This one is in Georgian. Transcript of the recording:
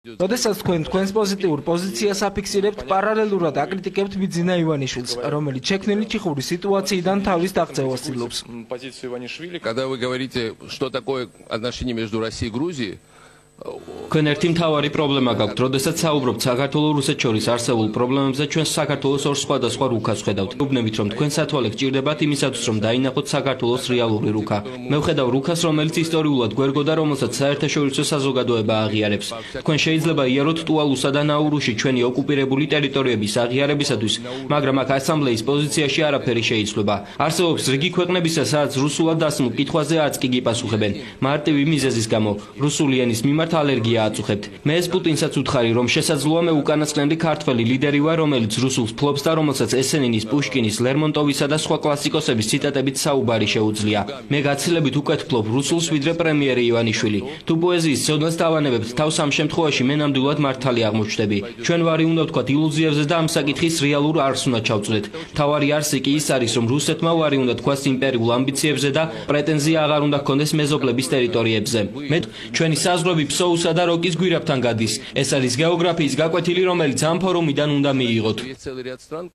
როდესაც თქვენს პოზიტიურ პოზიციას აფიქსირებთ, პარალელურად აკრიტიკებთ ბიძინა ივანიშვილს, რომელიც შექმნილი ჩიხურის სიტუაციიდან თავის დაღწევას ცდილობს. Когда вы говорите, что такое отношение между Россией и Грузией, Თქვენ ერთი მთავარი პრობლემა გაქვთ, როდესაც საუბრობთ საქართველოს რუსეთს შორის არსებულ პრობლემებზე, ჩვენ საქართველოს ორ სხვადასხვა რუქას ხედავთ. ვუბნებით, რომ თქვენ სათვალე გჭირდებათ იმისათვის, რომ დაინახოთ საქართველოს რეალური რუქა. მე ვხედავ რუქას, რომელიც ისტორიულად გვერგო და რომელსაც საერთაშორისო საზოგადოება აღიარებს. თქვენ შეიძლება იაროთ ტუალუსა და ნაურუში ჩვენი ოკუპირებული ტერიტორიების აღიარებისათვის, მაგრამ აქ ასამბლეის პოზიციაში არაფერი შეიცვლება. არსებობს რიგი ქვეყნებისა, სადაც რუსულად დასმულ კითხვაზე არც კი გიპასუხებენ. მარტივი მიზეზის გამო, რუსული ენის მიმართ ალერგია აწუხებთ. მე პუტინსაც უთხარი, რომ შესაძლოა მე უკანასკნელი ქართველი ლიდერი ვარ, რომელიც რუსულს ფლობს და რომელსაც ესენინის, პუშკინის, ლერმონტოვისა და სხვა კლასიკოსების ციტატებით საუბარი შეუძლია. მე გაცილებით უკეთ ფლობ რუსულს, ვიდრე პრემიერი ივანიშვილი. თუ პოეზიის ცოდნას დავანებებთ, თავს ამ შემთხვევაში მე ნამდვილად მართალი აღმოჩნდები. ჩვენ ვარი უნდა ვთქვათ ილუზიებზე და ამ საკითხის რეალურ არსს უნდა ჩავწვდეთ. მთავარი არსი კი ის არის, რომ რუსეთმა ვარი უნდა თქვას იმპერიულ ამბიციებზე და პრეტენზია აღარ უნდა ჰქონდეს მეზობლების ტერიტორიებზე. მე ჩვენი საზღვრები ფსოუსა და როკის გვირაბთან გადის. ეს არის გეოგრაფიის გაკვეთილი, რომელიც ამ ფორუმიდან უნდა მიიღოთ. есть целый ряд стран,